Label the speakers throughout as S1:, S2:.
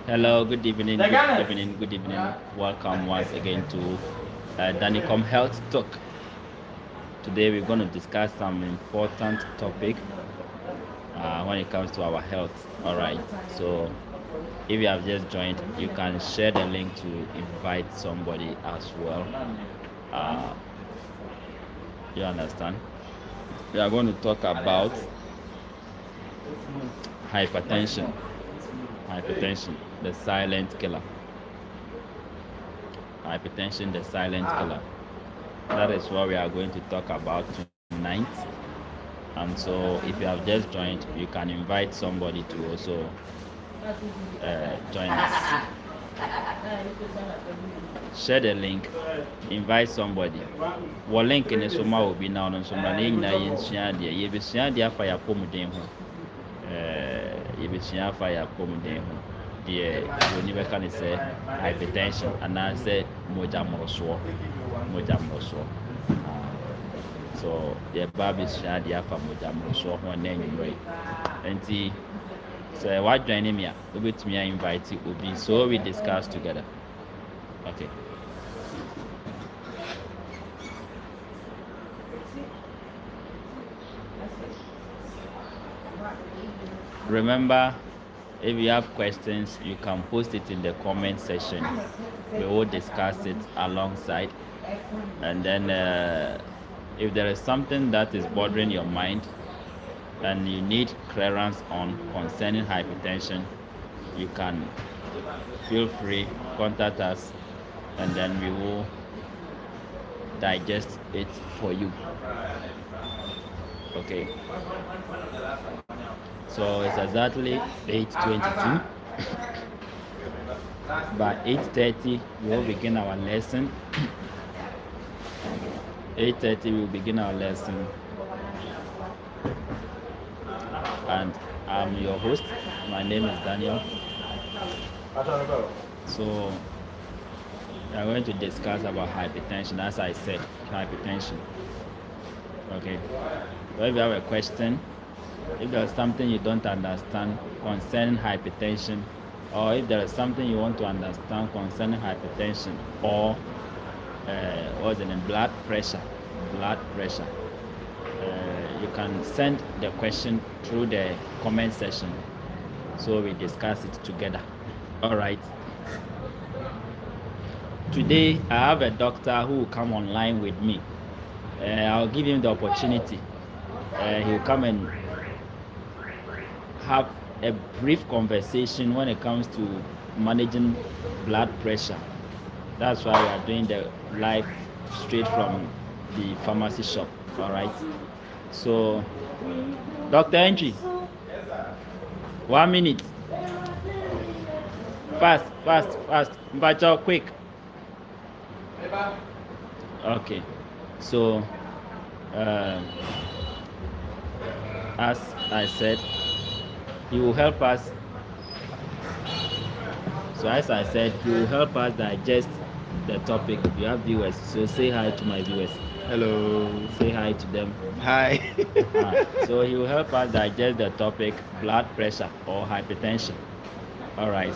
S1: Hello, good evening, good evening, good evening. Welcome once again to DANNYCOM Health Talk. Today we're going to discuss some important topic when it comes to our health. All right. So if you have just joined, you can share the link to invite somebody as well. Uh, you understand? We are going to talk about hypertension. Hypertension, the silent killer. Hypertension, the silent killer. That is what we are going to talk about tonight. And so, if you have just joined, you can invite somebody to also join us. Share the link, invite somebody. What link in the soma will be now on some running in Siadia. You be Siadia fire pomudin. You be Siadia fire pomudin. The never can say hypertension, and I say moja moroswo. So the baby shadi afa moja moroswo ho na enwure. Enti so what joining me? Obet me invite you obi so we discuss together. Okay. Remember, if you have questions, you can post it in the comment section. We will discuss it alongside. And then if there is something that is bothering your mind and you need clearance on concerning hypertension, you can feel free, contact us, and then we will digest it for you. Okay. So it's exactly 8:22. By 8:30 we will begin our lesson. 8:30 we will begin our lesson. And I'm your host. My name is Daniel. So we are going to discuss about hypertension. As I said, hypertension. Okay. So if you have a question, if there is something you don't understand concerning hypertension, or if there is something you want to understand concerning hypertension, or what's the name, blood pressure, you can send the question through the comment section so we discuss it together. All right. Today I have a doctor who will come online with me. I'll give him the opportunity. He'll come and have a brief conversation when it comes to managing blood pressure. That's why we are doing the live straight from the pharmacy shop. All right. So, Dr. Entry, 1 minute. Fast. But quick. Okay. So, as I said, he will help us. So as I said, he will help us digest the topic. You have viewers, so say hi to my viewers.
S2: Hello.
S1: Say hi to them.
S2: Hi.
S1: So he will help us digest the topic, blood pressure or hypertension. All right.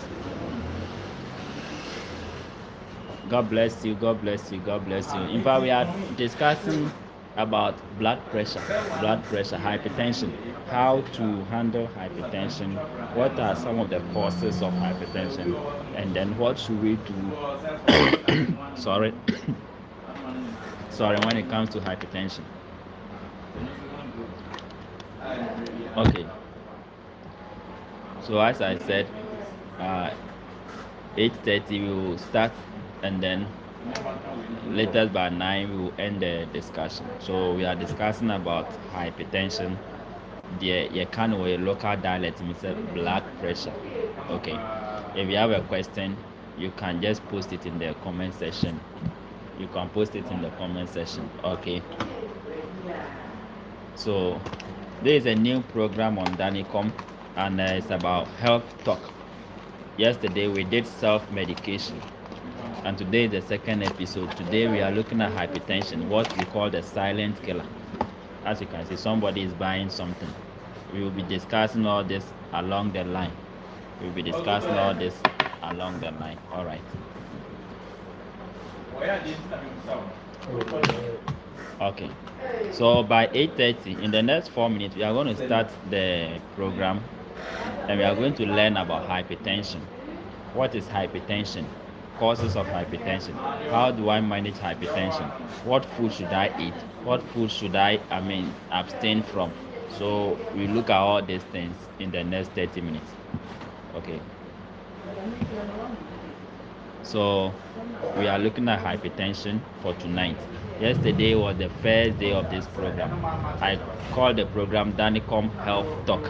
S1: God bless you. In fact, we are discussing about blood pressure, hypertension, how to handle hypertension, what are some of the causes of hypertension, and then what should we do sorry when it comes to hypertension. Okay, so as I said, 8:30 we will start, and then later by 9 we will end the discussion. So we are discussing about hypertension. The kind of a local dialect means blood pressure. Okay. If you have a question, you can just post it in the comment section. Okay. So there is a new program on DANNYCOM, and it's about health talk. Yesterday we did self-medication, and today is the second episode. Today we are looking at hypertension, what we call the silent killer. As you can see, somebody is buying something. We will be discussing all this along the line. We'll be discussing all this along the line. All right. Okay. So by 8:30, in the next 4 minutes, we are going to start the program, and we are going to learn about hypertension. What is hypertension? Causes of hypertension. How do I manage hypertension? What food should I eat? What food should I mean, abstain from? So we look at all these things in the next 30 minutes. Okay. So we are looking at hypertension for tonight. Yesterday was the first day of this program. I called the program DANNYCOM Health Talk.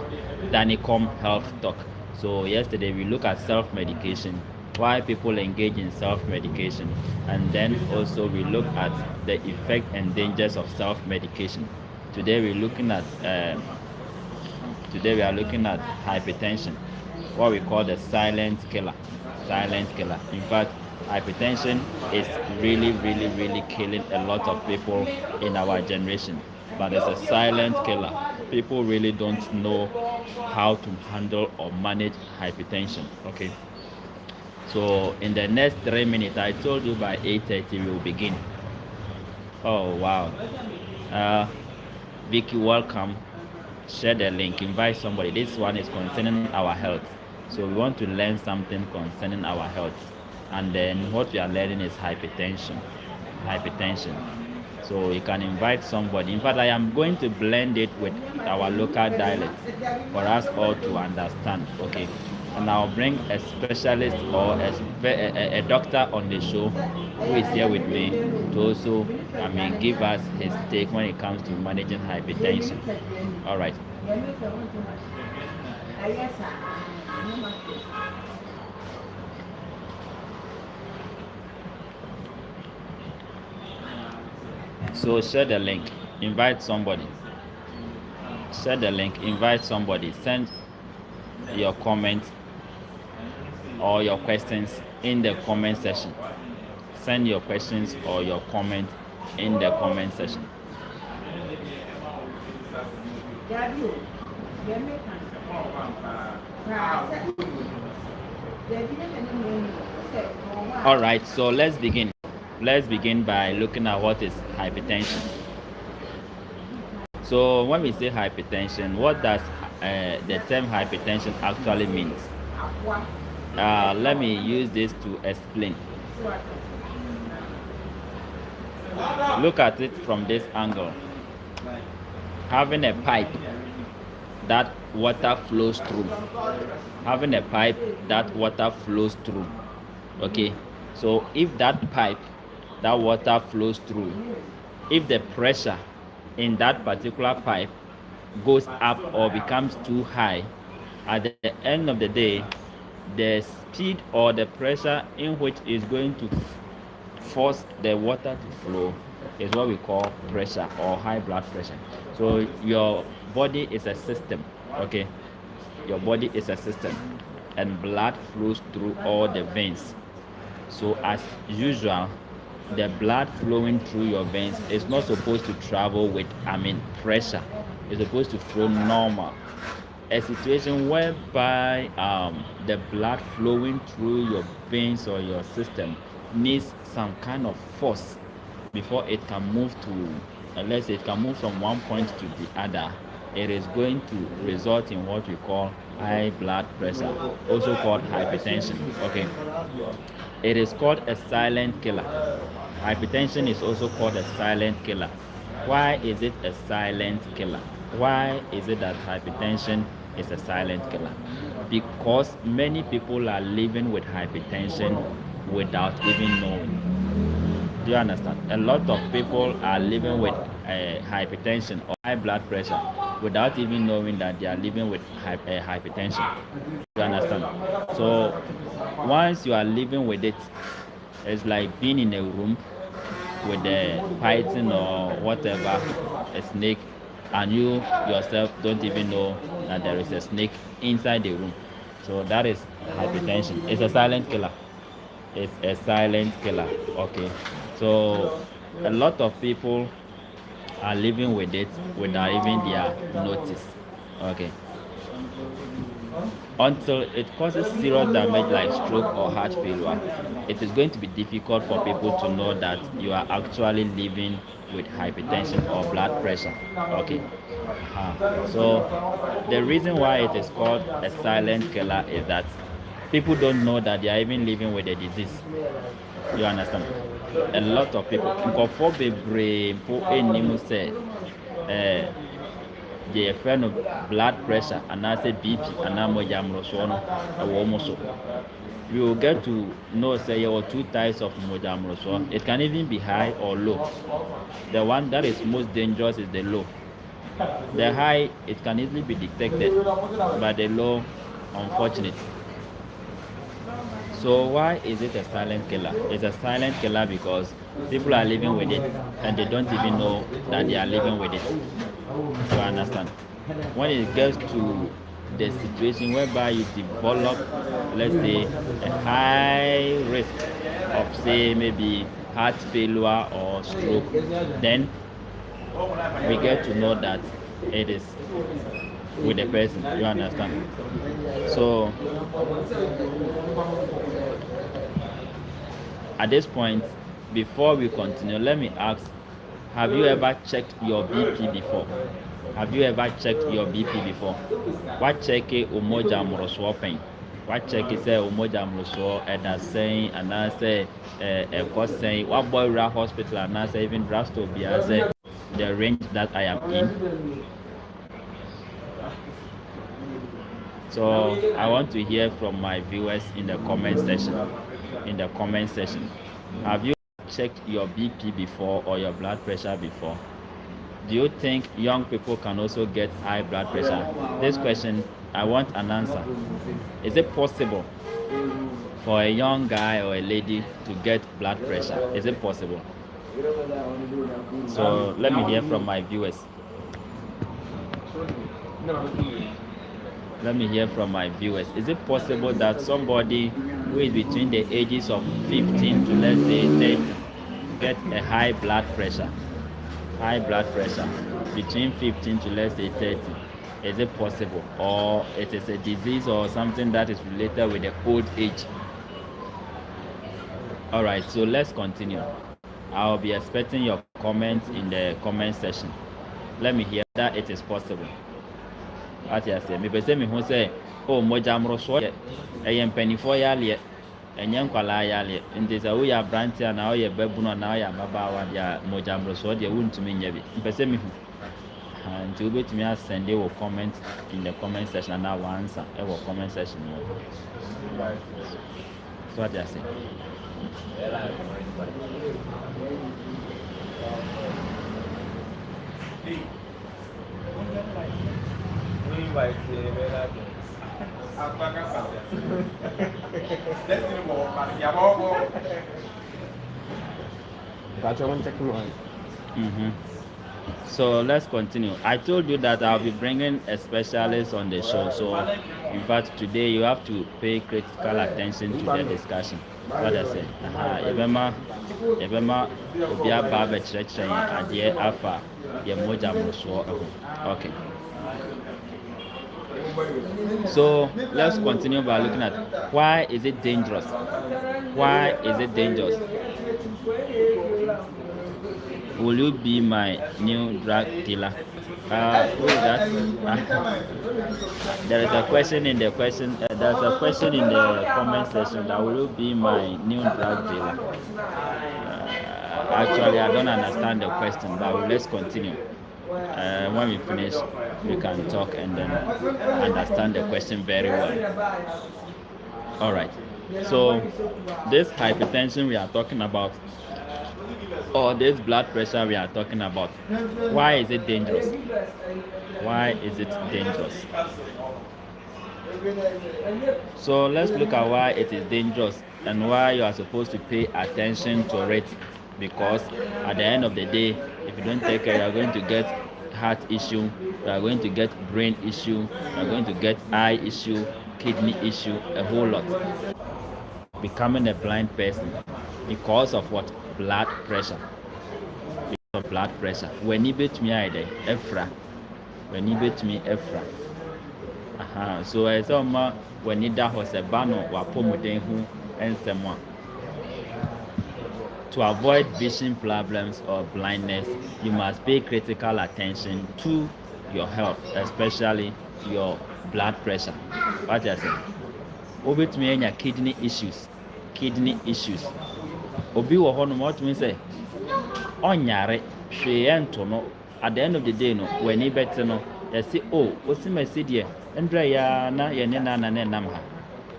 S1: DANNYCOM Health Talk. So yesterday we look at self-medication, why people engage in self-medication, and then also we look at the effect and dangers of self-medication. Today we are looking at hypertension, what we call the silent killer. Silent killer. In fact, hypertension is really killing a lot of people in our generation, but it's a silent killer. People really don't know how to handle or manage hypertension. Okay, so in the next 3 minutes, I told you by 8:30 we will begin. Oh wow. Vicky, welcome. Share the link, invite somebody. This one is concerning our health, so we want to learn something concerning our health. And then what we are learning is hypertension. So you can invite somebody. In fact, I am going to blend it with our local dialect for us all to understand. Okay, and I'll bring a specialist or a doctor on the show who is here with me to also give us his take when it comes to managing hypertension. All right. So share the link, invite somebody. Share the link, invite somebody. Send your comments or your questions in the comment section. Send your questions or your comments in the comment section. All right, so let's begin. Let's begin by looking at what is hypertension. So when we say hypertension, what does the term hypertension actually means? Let me use this to explain. Look at it from this angle. Having a pipe that water flows through. Having a pipe that water flows through. Okay, so if that pipe that water flows through, if the pressure in that particular pipe goes up or becomes too high, at the end of the day, the speed or the pressure in which is going to force the water to flow is what we call pressure or high blood pressure. So your body is a system. Okay, your body is a system, and blood flows through all the veins. So as usual, the blood flowing through your veins is not supposed to travel with pressure. It's supposed to flow normal. A situation whereby the blood flowing through your veins or your system needs some kind of force before it can move to, let's say it can move from one point to the other. It is going to result in what we call high blood pressure, also called hypertension. Okay, it is called a silent killer. Hypertension is also called a silent killer. Why is it a silent killer? Why is it that hypertension is a silent killer? Because many people are living with hypertension without even knowing. Do you understand? A lot of people are living with hypertension or high blood pressure without even knowing that they are living with hypertension. Do you understand? So once you are living with it, it's like being in a room with a python or whatever, a snake, and you yourself don't even know that there is a snake inside the room. So that is hypertension. It's a silent killer. It's a silent killer. Okay, so a lot of people are living with it without even their notice. Okay, until it causes serious damage like stroke or heart failure, it is going to be difficult for people to know that you are actually living with hypertension or blood pressure. Okay. So the reason why it is called a silent killer is that people don't know that they are even living with the disease. You understand? A lot of people nkɔfoɔ bebree mpo ɛnnim sɛ deɛ yɛfrɛ no blood pressure anaasɛ bp anaa mogya mmorosoɔ no ɛwɔ mu so. We will get to know say there are two types of mogya mmorosoɔ. It can even be high or low. The one that is most dangerous is the low. The high, it can easily be detected, but the low, unfortunately. So why is it a silent killer? It's a silent killer because people are living with it and they don't even know that they are living with it. You understand? When it gets to the situation whereby you develop, let's say, a high risk of, say, maybe heart failure or stroke, then we get to know that it is with the person. You understand? So at this point, before we continue, let me ask, have you ever checked your BP before? Have you ever checked your BP before? What check it umoja mroswo pen? What check it say umoja mroswo eda saying and I say a cost saying what boy hospital and I say even drugstore be as the range that I am in. So I want to hear from my viewers in the comment section. Have you checked your BP before or your blood pressure before? Do you think young people can also get high blood pressure? This question, I want an answer. Is it possible for a young guy or a lady to get blood pressure? Is it possible? So let me hear from my viewers. Is it possible that somebody who is between the ages of 15 to let's say 30 get a high blood pressure? Between 15 to let's say 30. Is it possible? Or it is a disease or something that is related with the old age? Alright, so let's continue. I'll be expecting your comments in the comment section. Let me hear that it is possible. What you say? Me say me who say, oh moja mmorosoɔ ɛyɛ mpanimfoɔ yale ɛnyɛ nkwalaa yale nti sɛ woyɛ aberanteɛ na woyɛ babunu na woyɛ ababaawa deɛ moja mmorosoɔ deɛ wontumi nyɛ bi. Mpɛsɛ me hu nti wobɛtumi asɛnde wɔ comment in the comment section and I will answer ɛwɔ comment section no. So what you say? So let's continue. I told you that I'll be bringing a specialist on the show. So in fact today you have to pay critical attention to the discussion. What I say? Ebema obi aba bekyerɛkyerɛ adeɛ afa yɛ mogya mmorosoɔ ho. Okay. So let's continue by looking at why is it dangerous? Why is it dangerous? Will you be my new drug dealer? Who is that? There is a question in the question. There's a question in the comment section that will you be my new drug dealer? Actually, I don't understand the question, but let's continue. When we finish, we can talk and then understand the question very well. All right. So this hypertension we are talking about, or this blood pressure we are talking about, why is it dangerous? Why is it dangerous? So let's look at why it is dangerous and why you are supposed to pay attention to it, because at the end of the day, if you don't take care, you are going to get heart issue, you are going to get brain issue, you are going to get eye issue, kidney issue, a whole lot. Becoming a blind person because of what? Blood pressure. Because of blood pressure. When you bet me, Efra. So as when you da hosebano wa pomuden hu ensemo to avoid vision problems or blindness, you must pay critical attention to your health, especially your blood pressure. What I say? Obetumi anya kidney issues. Obi wo ho no what me say? Onyare hwe ento no at the end of the day no when he bet no they say oh osimasi de ndra ya na ye ne na nam ha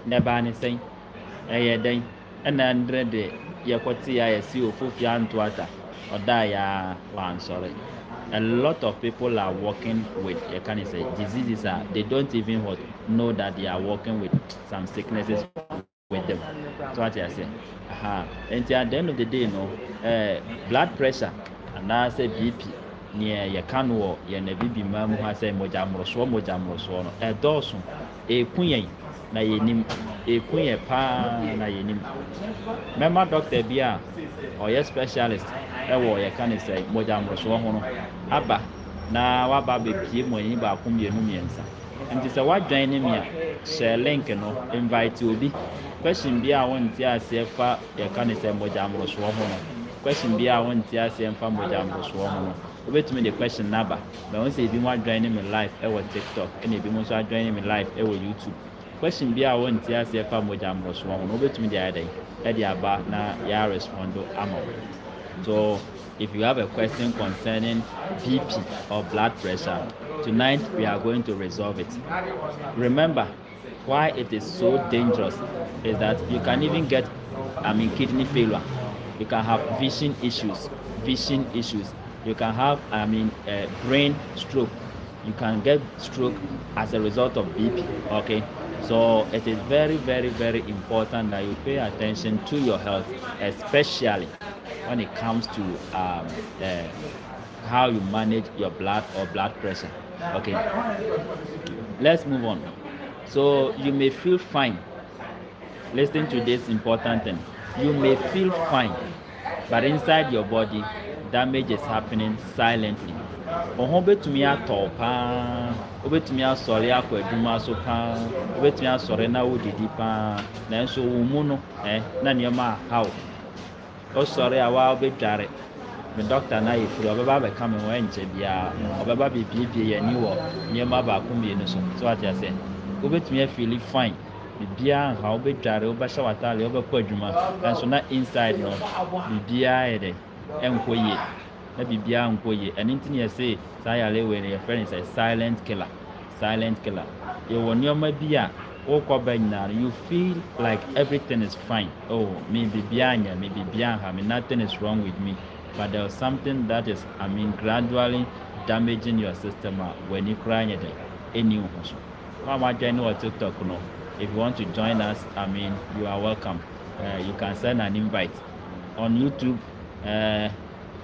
S1: ne ba ne sen ye den na ndra de ye kwoti ya ye si ofofia nto ata oda ya wan sorry. A lot of people are working with diseases they don't even know that they are working with some sicknesses with them. So what I say? And at the end of the day, blood pressure and I say BP near your canwa, your baby mamma has a mojamroso, no. A dorsum, a queen, na yenim, a queen, pa, na yenim. Member Doctor Bia or your specialist, you can say mojamroso, Abba, now what baby, when you back home, your mumiansa. And this is what joining me, share link, invite you be. Question be I want to say fa ye can say mojamro so ho. Question be I want to say fa mojamro so ho. Obetumi the question number. But once you be more joining me live e wo TikTok and you be more joining me live e wo YouTube. Question be I want to say fa mojamro so ho. Obetumi the other e dey aba na ya respond am. So if you have a question concerning BP or blood pressure, tonight we are going to resolve it. Remember, why it is so dangerous is that you can even get kidney failure. You can have vision issues. You can have brain stroke. You can get stroke as a result of BP. Okay, so it is very, very, very important that you pay attention to your health, especially when it comes to how you manage your blood or blood pressure. Okay, let's move on. So you may feel fine. Listen to this important thing. You may feel fine, but inside your body, damage is happening silently. Obetumi atọ pa, obetumi asọrọ akọ eduma so pa, obetumi asọrọ na odidi pa, na nso wo mu no na niema how. O sorry awa obedware. The doctor na ifuru obeba be come when nche bia, obeba bibie ye ni wo niema ba ko mienu so. So what you say? Obetumi feel fine. Bibia ha obedware obehya watale obekọ adwuma. Nso na inside no bibia ede enkoye. Na bibia enkoye. And anything you say, sayale we your friend is a silent killer. You won your bia you feel like everything is fine. Oh, maybe nothing is wrong with me. But there's something that is, gradually damaging your system when you cry any TikTok. If you want to join us, you are welcome. You can send an invite on YouTube.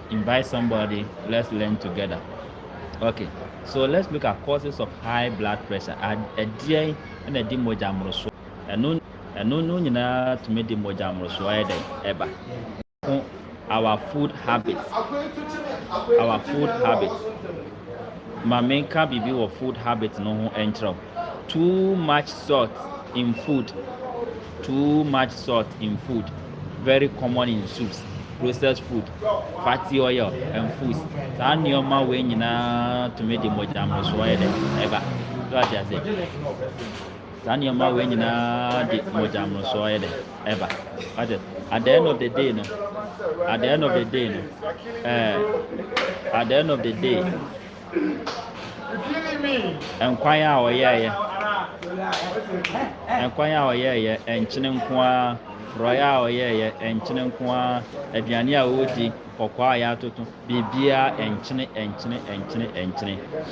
S1: Invite somebody. Let's learn together. Okay, so let's look at causes of high blood pressure. And a dimojamroso. And no to make the mojamroso ever. Our food habits. My main bibi or food habits no entro. Too much salt in food. Very common in soups, processed food, fatty oil and foods. Sanyoma we nyina to make the mojamroso ever. So I just say. Sanyoma we nyina the mojamroso ever. At the end of the day, enquire our and chinenkwa roya oye and chinenkwa aduane a wodi kokwa ya toto bibia enchine.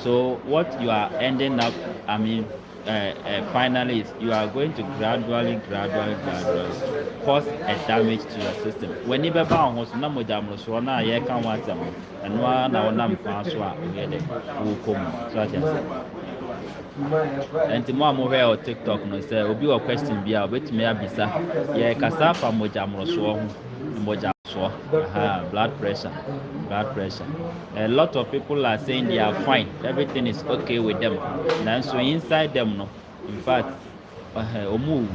S1: So what you are ending up finally is you are going to gradually cause a damage to your system. When you be bound was na mojamroso na ye kan watam enwa na wonam kwa so a ye de wo kom. So I just and mo amore o TikTok no say obi o question bia obetumi abisa ye kasa fa mojamroso blood pressure. A lot of people are saying they are fine, everything is okay with them. And so inside them no In fact, omu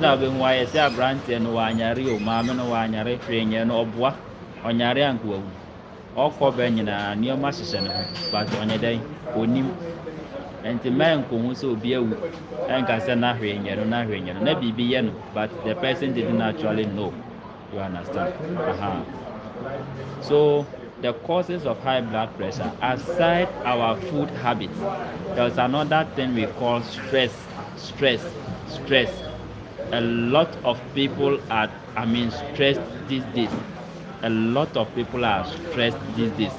S1: na be hu aye se abrante no wanyare o maame no wanyare hwenye no oboa onyare anko awu okọ be nyina nioma hyehye ne ho but onye den onim enti man ko hu se obi awu enka se na hwenye no na bibi ye no but the person didn't actually know. You understand? So the causes of high blood pressure, aside our food habits, there's another thing we call stress. A lot of people are stressed these days. A lot of people are stressed these days.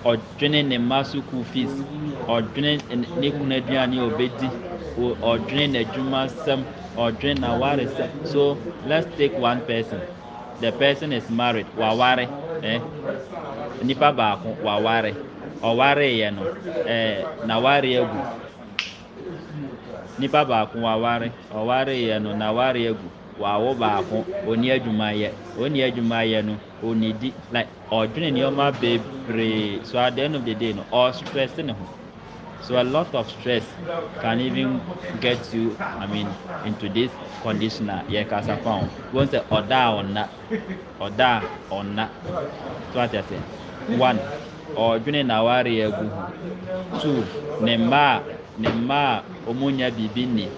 S1: Or training the school fees, or training the obedi, or training the juma sem, or training a ware. So let's take one person. The person is married, waware, nipa baako waware, oware ye no, na ware egu. Nipa baako waware, oware ye no na ware egu. Wawo baako oni adwuma ye no onidi like odwene nioma bebre. So at the end of the day no all stress ne ho. So a lot of stress can even get you into this condition ye kasa found. Won say oda onna. So what I say? 1, odwene na ware egu. 2, ne ma omunya bibini.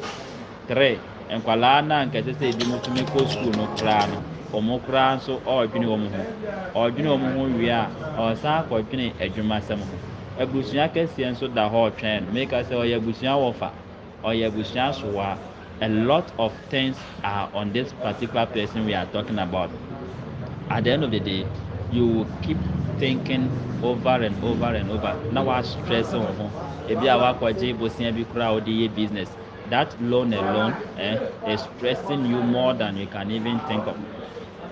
S1: 3, enkwala na nkese se bi mutumi ko school no kra no omokra so odwene omo ho wi a osa akwadwene adwuma sem ho. Abusuya kese nso da ho twen make us say oyabusuya wofa oyabusuya soa. A lot of things are on this particular person we are talking about. At the end of the day, you will keep thinking over and over. Now I stress on ho. Ebi awakwaje bosia bi kura odi business. That alone is stressing you more than you can even think of.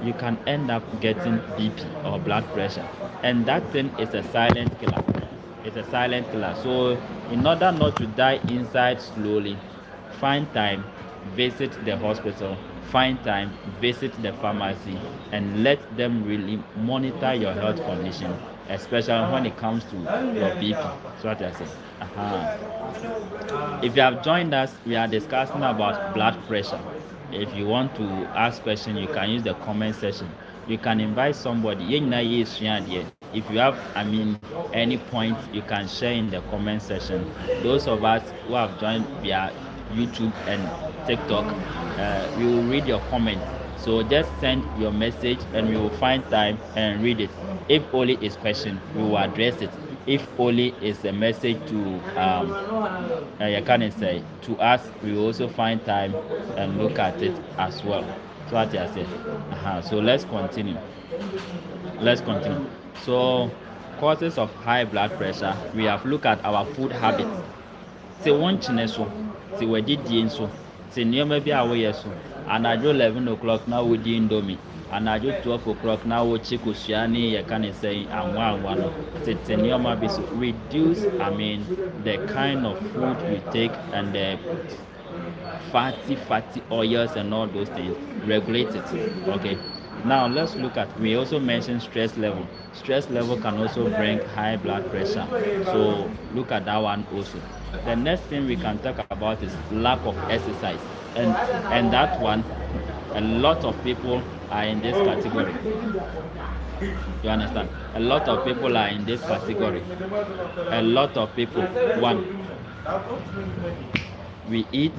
S1: You can end up getting BP or blood pressure, and that thing is a silent killer. It's a silent killer. So in order not to die inside slowly, find time, visit the hospital, find time, visit the pharmacy, and let them really monitor your health condition, especially when it comes to your BP. That's what I say. If you have joined us, we are discussing about blood pressure. If you want to ask questions, you can use the comment section. You can invite somebody. If you have any point, you can share in the comment section. Those of us who have joined via YouTube and TikTok, we will read your comments. So just send your message and we will find time and read it. If only is question, we will address it. If only is a message to to us, we will also find time and look at it as well. So what I said. So let's continue. So causes of high blood pressure, we have looked at our food habits. Say one chineso, say we did so, say near maybe our years, and I do 11 o'clock now with the indomie. And I do 12 o'clock now with chikusiani, you can say, and one. So reduce, the kind of food we take and the fatty oils and all those things. Regulate it. Okay. Now let's look at, we also mentioned stress level. Stress level can also bring high blood pressure. So look at that one also. The next thing we can talk about is lack of exercise. And that one, a lot of people are in this category. You understand? A lot of people are in this category. A lot of people, one, we eat,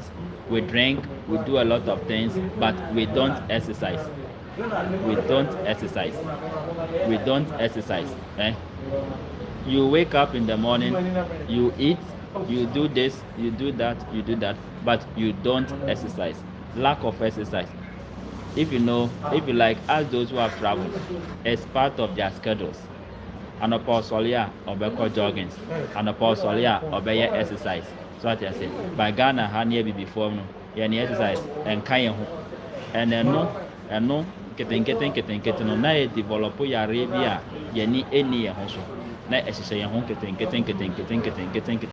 S1: we drink, we do a lot of things, but we don't exercise. You wake up in the morning, you eat, you do this, you do that, but you don't exercise. Lack of exercise. If you like, ask those who have traveled, it's part of their schedules. And upon solia or jogging, and upon solia or exercise. So what I say. By Ghana, honey before no, any exercise and kind and no. Getting no na develop your Arabia, any house. Na exercise getting